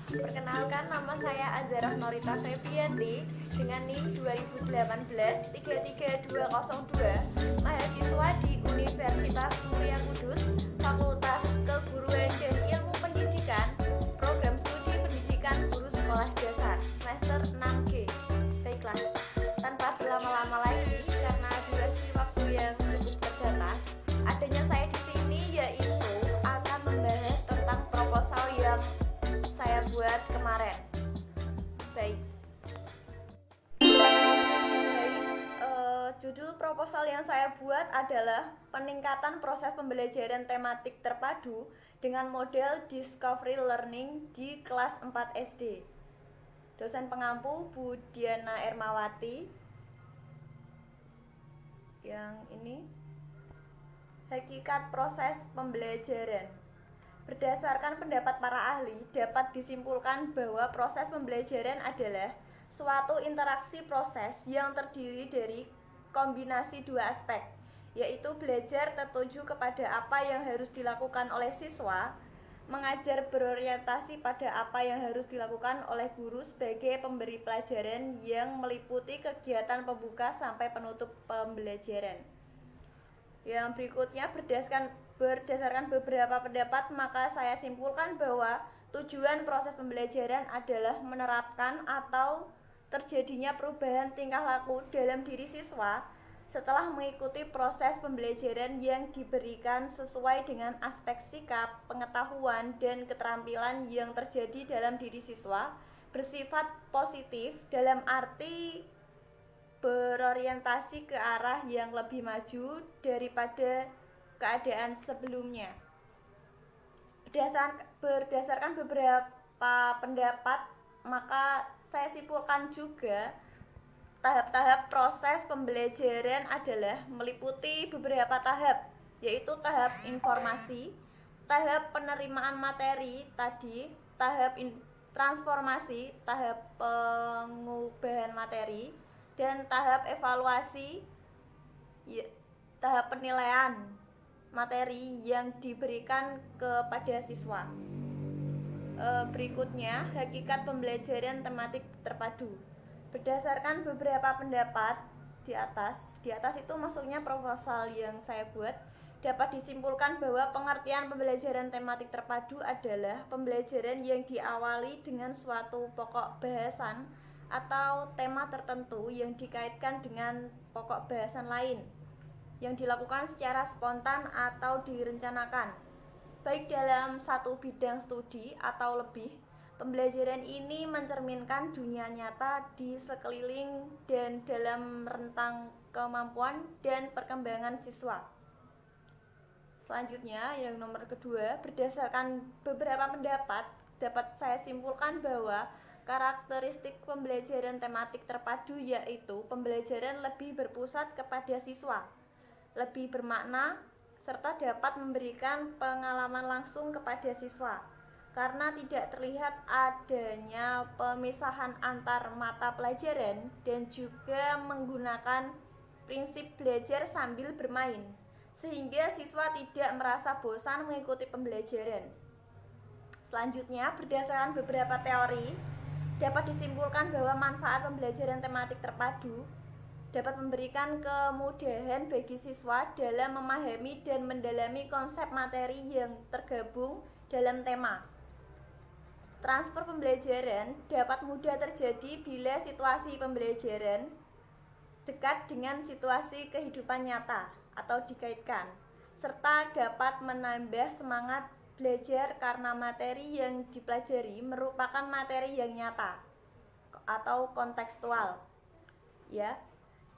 Perkenalkan, nama saya Azharah Norita Febrianti dengan NIM 2018-33202, mahasiswa di Universitas Muria Kudus, Fakultas Keguruan dan Ilmu Pendidikan, Program Studi Pendidikan Guru Sekolah Dasar, semester 6G. Baiklah, tanpa berlama-lama lagi karena durasi waktu yang cukup terbatas, adanya saya di sini yaitu akan membahas tentang proposal yang saya buat kemarin. Baik, judul proposal yang saya buat adalah peningkatan proses pembelajaran tematik terpadu dengan model Discovery Learning di kelas 4 SD. Dosen pengampu Bu Diana Ermawati. Yang ini hakikat proses pembelajaran. Berdasarkan pendapat para ahli, dapat disimpulkan bahwa proses pembelajaran adalah suatu interaksi proses yang terdiri dari kombinasi dua aspek, yaitu belajar tertuju kepada apa yang harus dilakukan oleh siswa, mengajar berorientasi pada apa yang harus dilakukan oleh guru sebagai pemberi pelajaran yang meliputi kegiatan pembuka sampai penutup pembelajaran. Yang berikutnya berdasarkan beberapa pendapat, maka saya simpulkan bahwa tujuan proses pembelajaran adalah menerapkan atau terjadinya perubahan tingkah laku dalam diri siswa setelah mengikuti proses pembelajaran yang diberikan sesuai dengan aspek sikap, pengetahuan, dan keterampilan yang terjadi dalam diri siswa bersifat positif dalam arti berorientasi ke arah yang lebih maju daripada keadaan sebelumnya. Berdasarkan beberapa pendapat, maka saya simpulkan juga tahap-tahap proses pembelajaran adalah meliputi beberapa tahap, yaitu tahap informasi, tahap penerimaan materi tadi, tahap transformasi, tahap pengubahan materi, dan tahap evaluasi, tahap penilaian materi yang diberikan kepada siswa. Berikutnya, hakikat pembelajaran tematik terpadu. Berdasarkan beberapa pendapat di atas itu maksudnya proposal yang saya buat, dapat disimpulkan bahwa pengertian pembelajaran tematik terpadu adalah pembelajaran yang diawali dengan suatu pokok bahasan atau tema tertentu yang dikaitkan dengan pokok bahasan lain yang dilakukan secara spontan atau direncanakan, baik dalam satu bidang studi atau lebih. Pembelajaran ini mencerminkan dunia nyata di sekeliling dan dalam rentang kemampuan dan perkembangan siswa. Selanjutnya, yang nomor kedua, berdasarkan beberapa pendapat, dapat saya simpulkan bahwa karakteristik pembelajaran tematik terpadu yaitu pembelajaran lebih berpusat kepada siswa, lebih bermakna, serta dapat memberikan pengalaman langsung kepada siswa. Karena tidak terlihat adanya pemisahan antar mata pelajaran dan juga menggunakan prinsip belajar sambil bermain, sehingga siswa tidak merasa bosan mengikuti pembelajaran. Selanjutnya, berdasarkan beberapa teori, dapat disimpulkan bahwa manfaat pembelajaran tematik terpadu dapat memberikan kemudahan bagi siswa dalam memahami dan mendalami konsep materi yang tergabung dalam tema. Transfer pembelajaran dapat mudah terjadi bila situasi pembelajaran dekat dengan situasi kehidupan nyata atau dikaitkan, serta dapat menambah semangat belajar karena materi yang dipelajari merupakan materi yang nyata atau kontekstual, ya,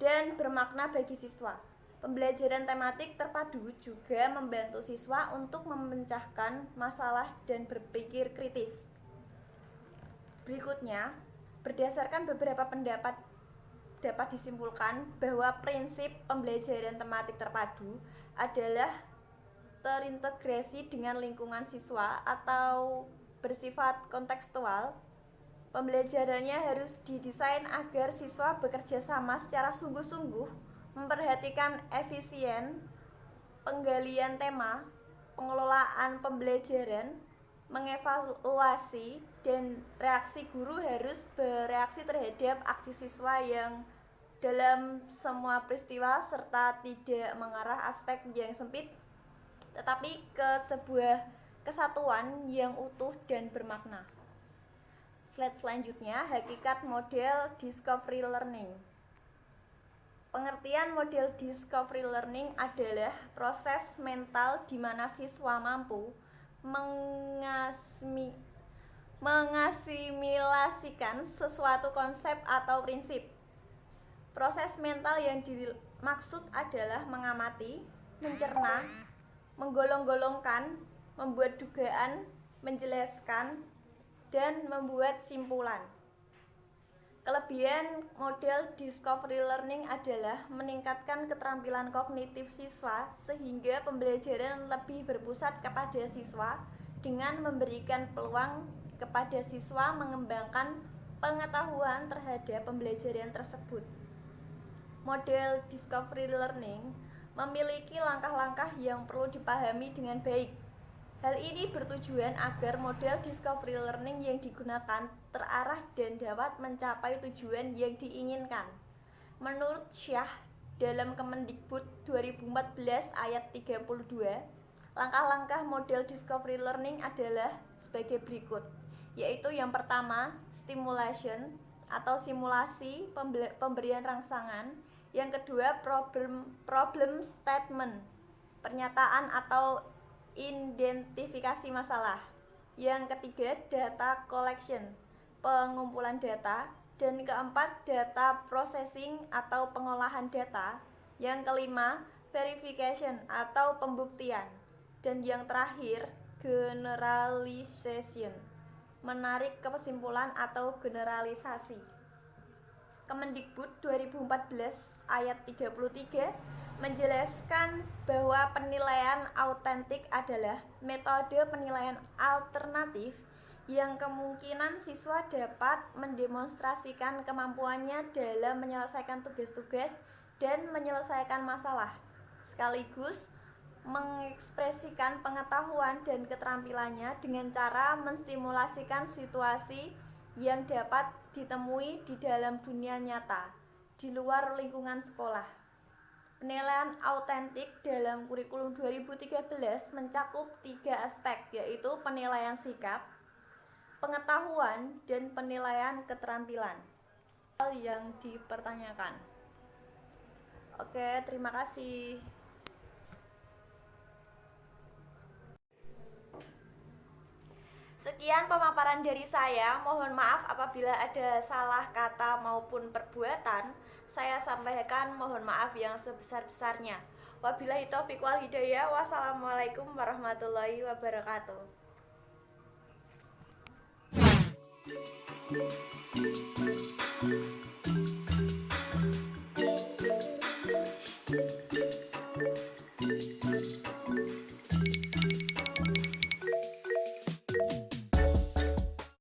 dan bermakna bagi siswa. Pembelajaran tematik terpadu juga membantu siswa untuk memecahkan masalah dan berpikir kritis. Berikutnya, berdasarkan beberapa pendapat, dapat disimpulkan bahwa prinsip pembelajaran tematik terpadu adalah terintegrasi dengan lingkungan siswa atau bersifat kontekstual. Pembelajarannya harus didesain agar siswa bekerja sama secara sungguh-sungguh, memperhatikan efisien, penggalian tema, pengelolaan pembelajaran, mengevaluasi, dan reaksi guru harus bereaksi terhadap aksi siswa yang dalam semua peristiwa serta tidak mengarah aspek yang sempit tetapi ke sebuah kesatuan yang utuh dan bermakna. Slide selanjutnya, hakikat model discovery learning. Pengertian model discovery learning adalah proses mental di mana siswa mampu mengasimilasikan sesuatu konsep atau prinsip. Proses mental yang dimaksud adalah mengamati, mencerna, menggolong-golongkan, membuat dugaan, menjelaskan, dan membuat simpulan. Kelebihan model discovery learning adalah meningkatkan keterampilan kognitif siswa sehingga pembelajaran lebih berpusat kepada siswa dengan memberikan peluang kepada siswa mengembangkan pengetahuan terhadap pembelajaran tersebut. Model discovery learning memiliki langkah-langkah yang perlu dipahami dengan baik. Hal ini bertujuan agar model discovery learning yang digunakan terarah dan dapat mencapai tujuan yang diinginkan. Menurut Syah dalam Kemendikbud 2014 ayat 32, langkah-langkah model discovery learning adalah sebagai berikut, yaitu yang pertama, stimulation atau simulasi pemberian rangsangan. Yang kedua, problem statement, pernyataan atau identifikasi masalah. Yang ketiga, data collection, pengumpulan data. Dan keempat, data processing atau pengolahan data. Yang kelima, verification atau pembuktian. Dan yang terakhir, generalization, menarik kesimpulan atau generalisasi. Kemendikbud 2014 ayat 33 menjelaskan bahwa penilaian autentik adalah metode penilaian alternatif yang kemungkinan siswa dapat mendemonstrasikan kemampuannya dalam menyelesaikan tugas-tugas dan menyelesaikan masalah, sekaligus mengekspresikan pengetahuan dan keterampilannya dengan cara menstimulasikan situasi yang dapat ditemui di dalam dunia nyata, di luar lingkungan sekolah. Penilaian autentik dalam kurikulum 2013 mencakup 3 aspek, yaitu penilaian sikap, pengetahuan, dan penilaian keterampilan. Hal yang dipertanyakan. Oke, terima kasih. Sekian pemaparan dari saya, mohon maaf apabila ada salah kata maupun perbuatan. Saya sampaikan mohon maaf yang sebesar-besarnya. Wabillahi taufiq wal hidayah. Wassalamualaikum warahmatullahi wabarakatuh.